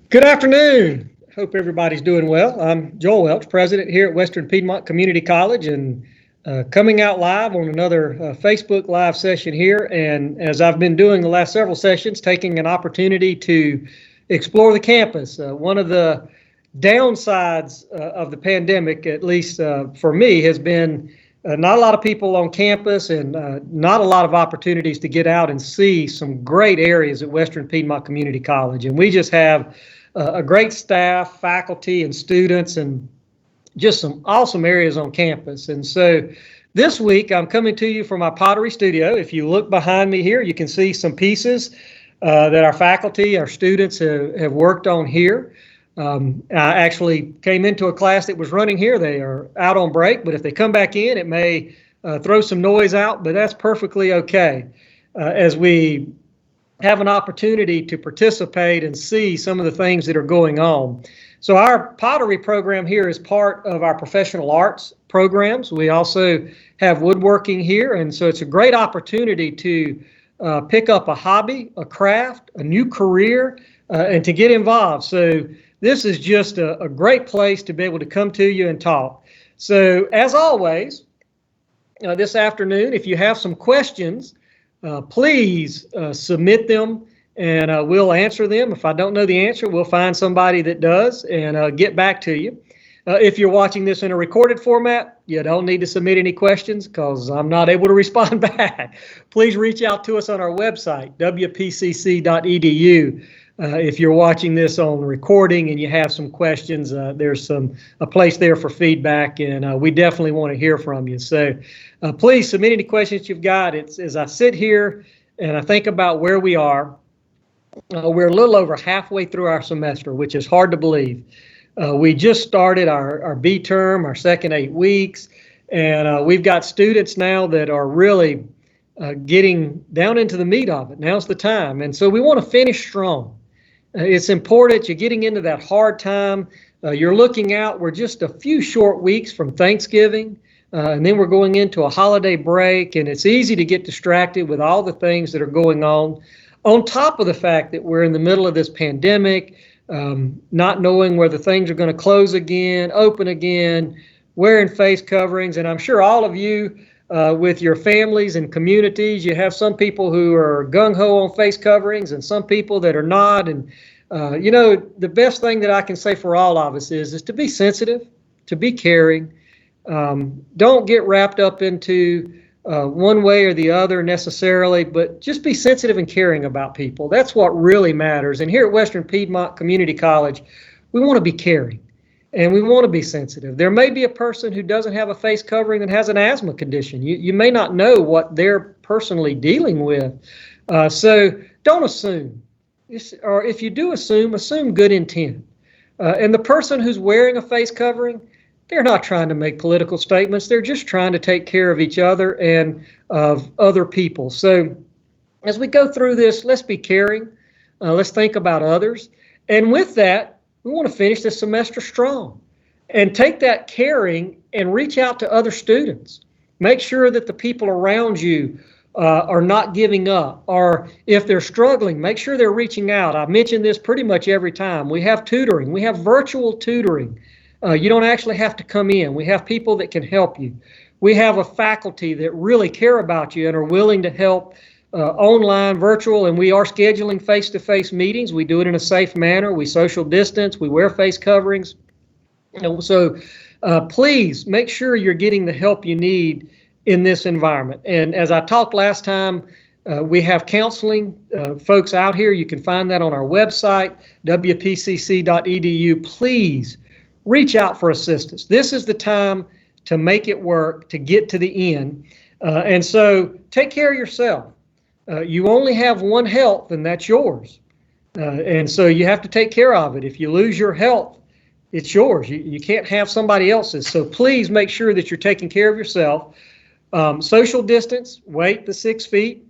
Good afternoon. Hope everybody's doing well. I'm Joel Welch, president here at Western Piedmont Community College, and coming out live on another Facebook Live session here. And as I've been doing the last several sessions, taking an opportunity to explore the campus. One of the downsides of the pandemic, at least for me, has been not a lot of people on campus and not a lot of opportunities to get out and see some great areas at Western Piedmont Community College. And we just have a great staff, faculty, and students, and just some awesome areas on campus. And so this week I'm coming to you from my pottery studio. If you look behind me here, you can see some pieces that our faculty, our students have worked on here. I actually came into a class that was running here. They are out on break, but if they come back in, it may throw some noise out, but that's perfectly okay as we have an opportunity to participate and see some of the things that are going on. So our pottery program here is part of our professional arts programs. We also have woodworking here, and so it's a great opportunity to pick up a hobby, a craft, a new career, and to get involved. So this is just a great place to be able to come to you and talk. So as always, this afternoon, if you have some questions, please submit them and we'll answer them. If I don't know the answer, we'll find somebody that does and get back to you. If you're watching this in a recorded format, you don't need to submit any questions because I'm not able to respond back. Please reach out to us on our website, WPCC.edu. If you're watching this on recording and you have some questions, there's a place there for feedback, and we definitely want to hear from you. So please submit any questions you've got. As I sit here and I think about where we are, we're a little over halfway through our semester, which is hard to believe. We just started our B term, our second 8 weeks, and we've got students now that are really getting down into the meat of it. Now's the time, and so we want to finish strong. It's important. You're getting into that hard time. You're looking out. We're just a few short weeks from Thanksgiving, and then we're going into a holiday break, and it's easy to get distracted with all the things that are going on top of the fact that we're in the middle of this pandemic, not knowing whether things are going to close again, open again, wearing face coverings. And I'm sure all of you with your families and communities, you have some people who are gung-ho on face coverings and some people that are not. And, the best thing that I can say for all of us is to be sensitive, to be caring. Don't get wrapped up into one way or the other necessarily, but just be sensitive and caring about people. That's what really matters. And here at Western Piedmont Community College, we want to be caring. And we want to be sensitive. There may be a person who doesn't have a face covering and has an asthma condition. You may not know what they're personally dealing with. So don't assume. Or if you do assume good intent. And the person who's wearing a face covering, they're not trying to make political statements. They're just trying to take care of each other and of other people. So as we go through this, let's be caring. Let's think about others. And with that, we want to finish this semester strong and take that caring and reach out to other students. Make sure that the people around you are not giving up, or if they're struggling, make sure they're reaching out. I mention this pretty much every time. We have tutoring. We have virtual tutoring. You don't actually have to come in. We have people that can help you. We have a faculty that really care about you and are willing to help online, virtual, and we are scheduling face-to-face meetings. We do it in a safe manner. We social distance. We wear face coverings. So please make sure you're getting the help you need in this environment. And as I talked last time, we have counseling folks out here. You can find that on our website, WPCC.edu. Please reach out for assistance. This is the time to make it work, to get to the end. And so take care of yourself. You only have one health, and that's yours. And so you have to take care of it. If you lose your health, it's yours. You can't have somebody else's. So please make sure that you're taking care of yourself. Social distance, wait the 6 feet.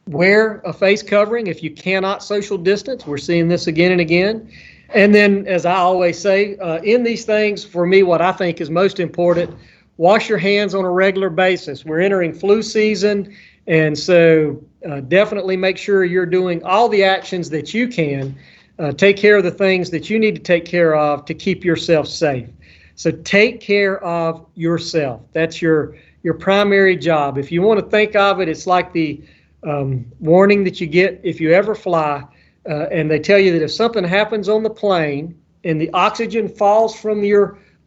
Wear a face covering if you cannot social distance. We're seeing this again and again. And then, as I always say, in these things, for me, what I think is most important, wash your hands on a regular basis. We're entering flu season, and so definitely make sure you're doing all the actions that you can Take care of the things that you need to take care of to keep yourself safe. So take care of yourself. That's your primary job. If you want to think of it, it's like the warning that you get if you ever fly, and they tell you that if something happens on the plane and the oxygen falls from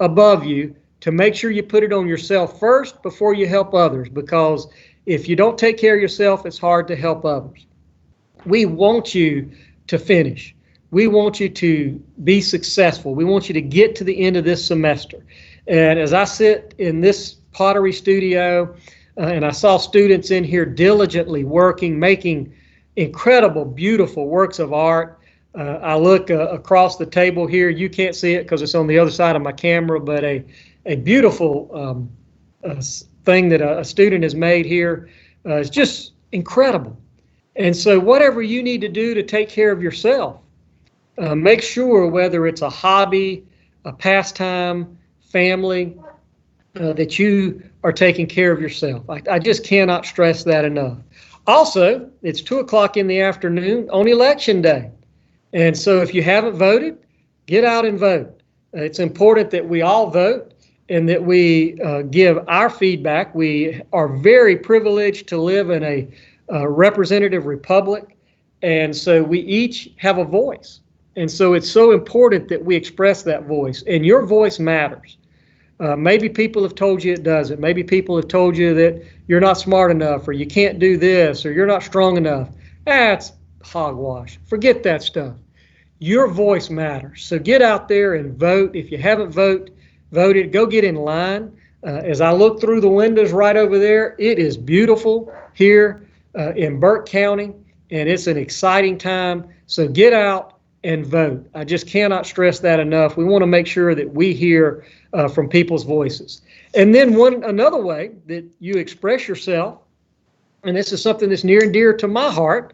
above you, to make sure you put it on yourself first before you help others, because if you don't take care of yourself, it's hard to help others. We want you to finish. We want you to be successful. We want you to get to the end of this semester. And as I sit in this pottery studio, and I saw students in here diligently working, making incredible, beautiful works of art. I look across the table here. You can't see it because it's on the other side of my camera, but a beautiful thing that a student has made here is just incredible. And so whatever you need to do to take care of yourself, make sure, whether it's a hobby, a pastime, family, that you are taking care of yourself. I just cannot stress that enough. Also, it's 2:00 in the afternoon on election day. And so if you haven't voted, get out and vote. It's important that we all vote and that we give our feedback. We are very privileged to live in a representative republic, and so we each have a voice. And so it's so important that we express that voice, and your voice matters. Maybe people have told you it doesn't. Maybe people have told you that you're not smart enough, or you can't do this, or you're not strong enough. That's hogwash. Forget that stuff. Your voice matters. So get out there and vote. If you haven't voted, go get in line. As I look through the windows right over there, it is beautiful here in Burke County, and it's an exciting time. So get out and vote. I just cannot stress that enough. We want to make sure that we hear from people's voices. And then another way that you express yourself, and this is something that's near and dear to my heart,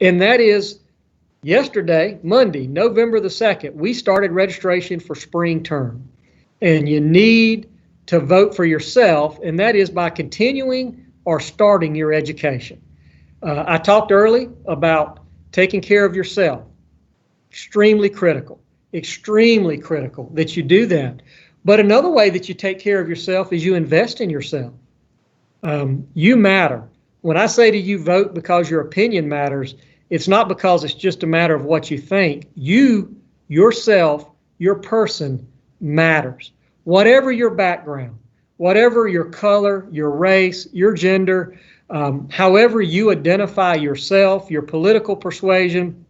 and that is yesterday, Monday, November the 2nd, we started registration for spring term. And you need to vote for yourself, and that is by continuing or starting your education. I talked early about taking care of yourself. Extremely critical that you do that. But another way that you take care of yourself is you invest in yourself. You matter. When I say to you, vote because your opinion matters, it's not because it's just a matter of what you think. You, yourself, your person matters. Whatever your background, whatever your color, your race, your gender, however you identify yourself, your political persuasion,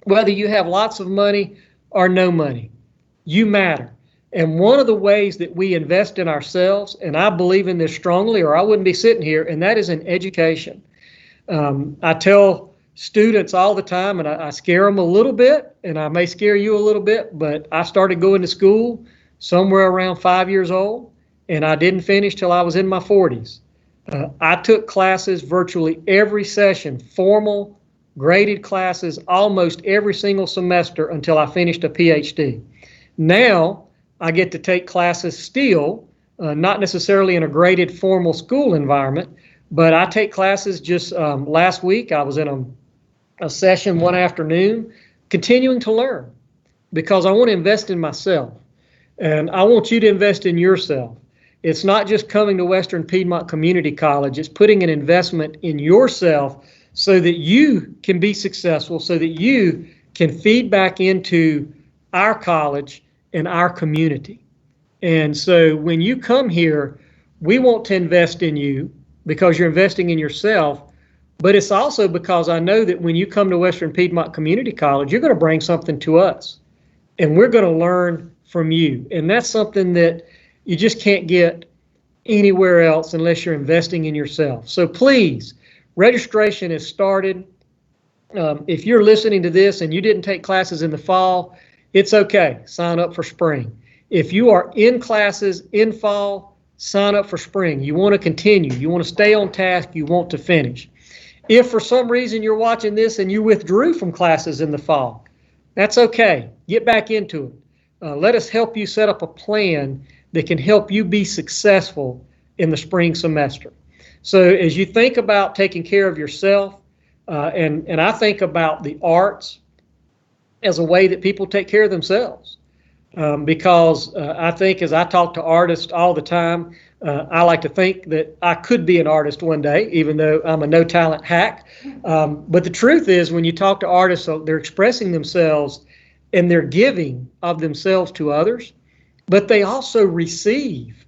whether you have lots of money or no money, you matter. And one of the ways that we invest in ourselves, and I believe in this strongly or I wouldn't be sitting here, and that is in education. I tell students all the time, and I scare them a little bit, and I may scare you a little bit, but I started going to school somewhere around 5 years old, and I didn't finish till I was in my 40s. I took classes virtually every session, formal, graded classes, almost every single semester until I finished a PhD. Now, I get to take classes still, not necessarily in a graded formal school environment, but I take classes just last week. I was in a session one afternoon, continuing to learn because I want to invest in myself. And I want you to invest in yourself. It's not just coming to Western Piedmont Community College. It's putting an investment in yourself so that you can be successful, so that you can feed back into our college and our community. And so when you come here, we want to invest in you because you're investing in yourself, but it's also because I know that when you come to Western Piedmont Community College, you're going to bring something to us, and we're going to learn from you. And that's something that you just can't get anywhere else unless you're investing in yourself. So please, registration is started. If you're listening to this and you didn't take classes in the fall, it's okay. Sign up for spring. If you are in classes in fall, sign up for spring. You want to continue. You want to stay on task. You want to finish. If for some reason you're watching this and you withdrew from classes in the fall, that's okay. Get back into it. Let us help you set up a plan that can help you be successful in the spring semester. So as you think about taking care of yourself, and I think about the arts, as a way that people take care of themselves. Because I think, as I talk to artists all the time, I like to think that I could be an artist one day, even though I'm a no-talent hack. But the truth is, when you talk to artists, they're expressing themselves and they're giving of themselves to others, but they also receive,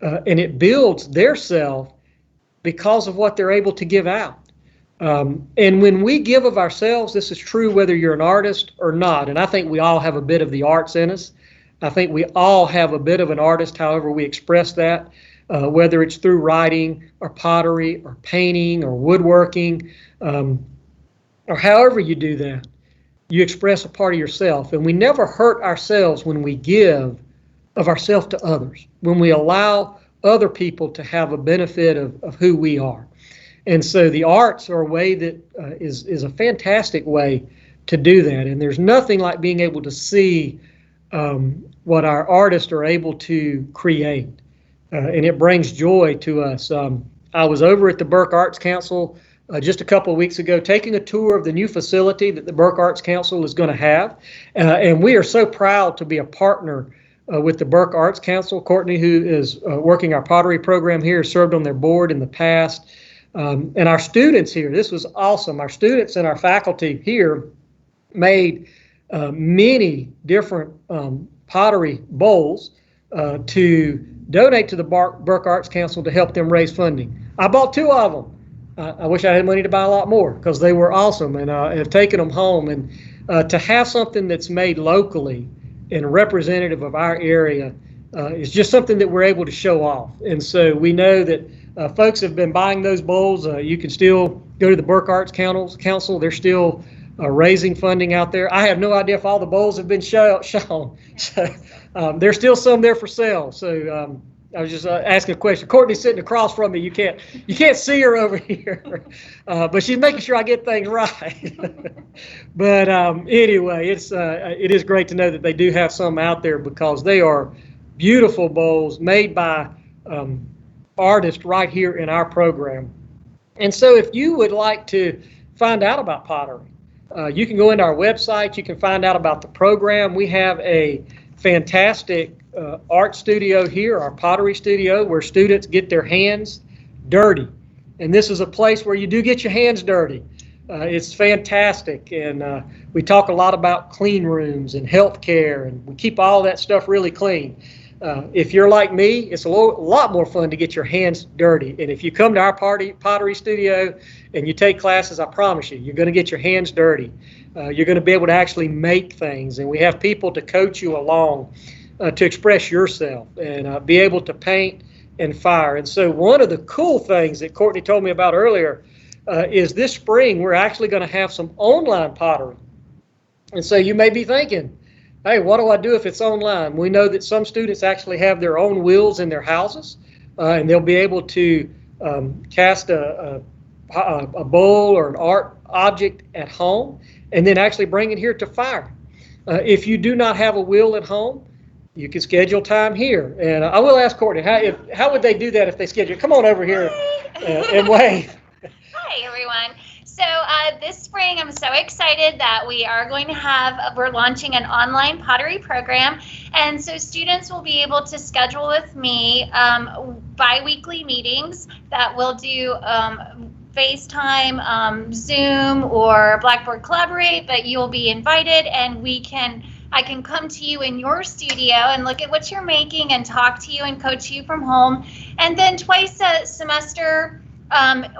and it builds their self because of what they're able to give out. And when we give of ourselves, this is true whether you're an artist or not, and I think we all have a bit of the arts in us. I think we all have a bit of an artist, however we express that, whether it's through writing or pottery or painting or woodworking, or however you do that. You express a part of yourself, and we never hurt ourselves when we give of ourselves to others, when we allow other people to have a benefit of who we are. And so the arts are a way that is a fantastic way to do that, and there's nothing like being able to see what our artists are able to create, and it brings joy to us. I was over at the Burke Arts Council just a couple of weeks ago, taking a tour of the new facility that the Burke Arts Council is going to have, and we are so proud to be a partner with the Burke Arts Council. Courtney, who is working our pottery program here, served on their board in the past, and our students here, this was awesome. Our students and our faculty here made many different pottery bowls to donate to the Burke Arts Council to help them raise funding. I bought 2 of them. I wish I had money to buy a lot more because they were awesome, and have taken them home. And to have something that's made locally and representative of our area is just something that we're able to show off. And so we know that folks have been buying those bowls. You can still go to the Burke Arts Council. They're still raising funding out there. I have no idea if all the bowls have been shown. So there's still some there for sale. So I was just asking a question. Courtney's sitting across from me. You can't see her over here, but she's making sure I get things right. But anyway, it is great to know that they do have some out there, because they are beautiful bowls made by artists right here in our program. And so if you would like to find out about pottery, you can go into our website. You can find out about the program. We have a fantastic art studio here, our pottery studio, where students get their hands dirty. And this is a place where you do get your hands dirty. It's fantastic. And we talk a lot about clean rooms and health care, and we keep all that stuff really clean. If you're like me, it's a lot more fun to get your hands dirty. And if you come to our pottery studio and you take classes, I promise you're going to get your hands dirty. You're going to be able to actually make things, and we have people to coach you along to express yourself and be able to paint and fire. And so one of the cool things that Courtney told me about earlier is this spring we're actually going to have some online pottery. And so you may be thinking, hey, what do I do if it's online? We know that some students actually have their own wheels in their houses, and they'll be able to cast a bowl or an art object at home and then actually bring it here to fire. If you do not have a wheel at home, you can schedule time here. And I will ask Courtney, how would they do that if they schedule? Come on over here and wave. Hi, everyone. So this spring, I'm so excited that we're launching an online pottery program. And so students will be able to schedule with me bi-weekly meetings that we'll do FaceTime, Zoom, or Blackboard Collaborate, but you'll be invited, and I can come to you in your studio and look at what you're making and talk to you and coach you from home. And then twice a semester,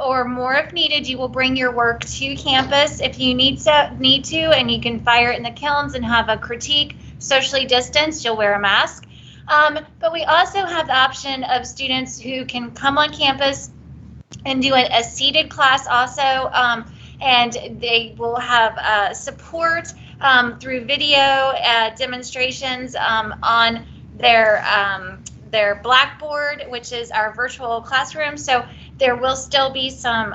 or more if needed, you will bring your work to campus if you need to, and you can fire it in the kilns and have a critique socially distanced. You'll wear a mask. But we also have the option of students who can come on campus and do a seated class also, and they will have support through video demonstrations on their Blackboard, which is our virtual classroom. So there will still be some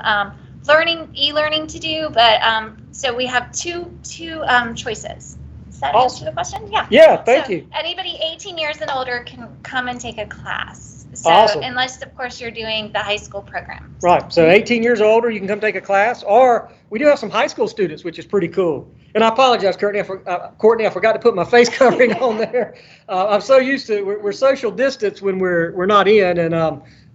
e-learning to do, but so we have two choices. Does that answer the question? Yeah. Yeah, thank you. Anybody 18 years and older can come and take a class. So awesome. Unless, of course, you're doing the high school program. Right. So 18 years or older, you can come take a class, or we do have some high school students, which is pretty cool. And I apologize, Courtney. Courtney, I forgot to put my face covering on there. I'm so used to we're social distance when we're not in, and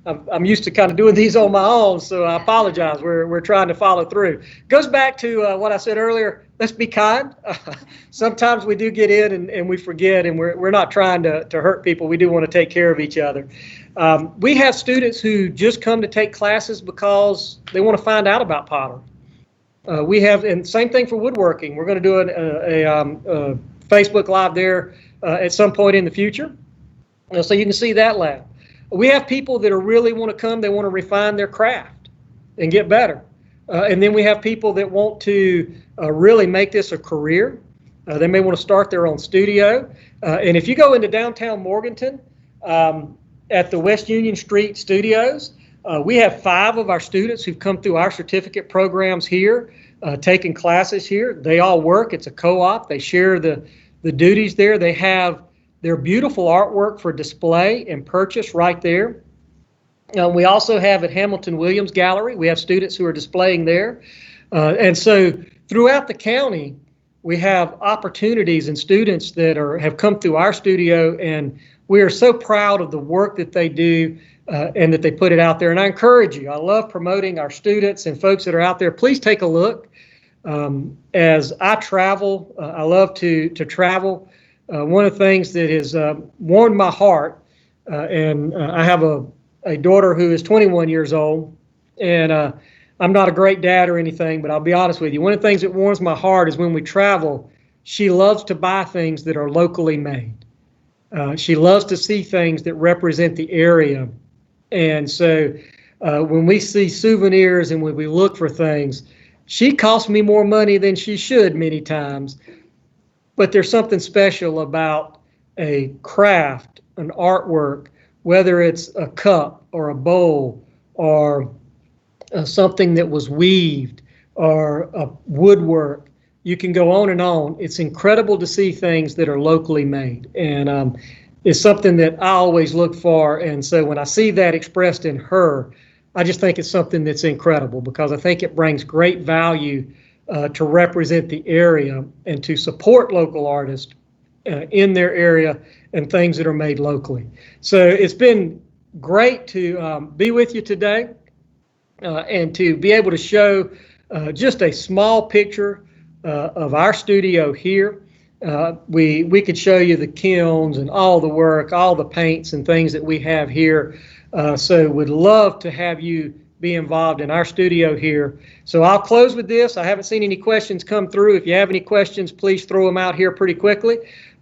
I'm used to kind of doing these on my own. So I apologize. We're trying to follow through. Goes back to what I said earlier. Let's be kind. Sometimes we do get in and we forget, and we're not trying to hurt people. We do want to take care of each other. We have students who just come to take classes because they want to find out about pottery. We have, and same thing for woodworking. We're going to do a Facebook Live there at some point in the future, so you can see that lab. We have people that really want to come. They want to refine their craft and get better. And then we have people that want to really make this a career. They may want to start their own studio. And if you go into downtown Morganton at the West Union Street studios, we have 5 of our students who've come through our certificate programs here, taking classes here. They all work. It's a co-op. They share the duties there. They have their beautiful artwork for display and purchase right there. We also have at Hamilton Williams Gallery, we have students who are displaying there. And so throughout the county, we have opportunities and students that have come through our studio, and we are so proud of the work that they do and that they put it out there. And I encourage you, I love promoting our students and folks that are out there. Please take a look. As I travel, I love to travel. One of the things that has warmed my heart, and I have a daughter who is 21 years old, and I'm not a great dad or anything, but I'll be honest with you. One of the things that warms my heart is when we travel, she loves to buy things that are locally made. She loves to see things that represent the area. And so when we see souvenirs and when we look for things, she costs me more money than she should many times. But there's something special about a craft, an artwork, whether it's a cup or a bowl or something that was weaved or a woodwork. You can go on and on. It's incredible to see things that are locally made. And it's something that I always look for. And so when I see that expressed in her, I just think it's something that's incredible, because I think it brings great value to represent the area and to support local artists in their area and things that are made locally. So it's been great to be with you today and to be able to show just a small picture of our studio here. We could show you the kilns and all the work, all the paints and things that we have here. So would love to have you be involved in our studio here. So I'll close with this. I haven't seen any questions come through. If you have any questions, please throw them out here pretty quickly.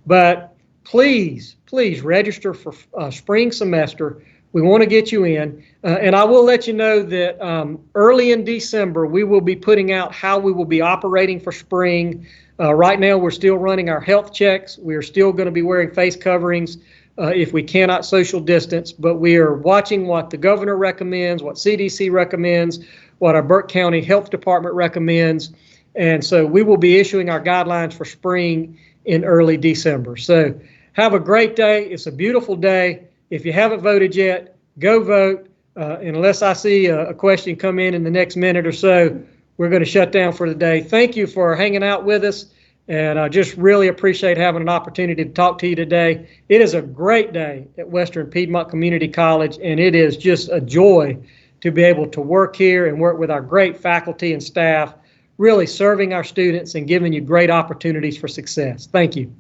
But please register for spring semester. We want to get you in. And I will let you know that early in December, we will be putting out how we will be operating for spring. Right now, we're still running our health checks. We are still going to be wearing face coverings if we cannot social distance, but we are watching what the governor recommends, what CDC recommends, what our Burke County Health Department recommends. And so we will be issuing our guidelines for spring in early December. So have a great day. It's a beautiful day. If you haven't voted yet, go vote. And unless I see a question come in the next minute or so, we're going to shut down for the day. Thank you for hanging out with us. And I just really appreciate having an opportunity to talk to you today. It is a great day at Western Piedmont Community College, and it is just a joy to be able to work here and work with our great faculty and staff, really serving our students and giving you great opportunities for success. Thank you.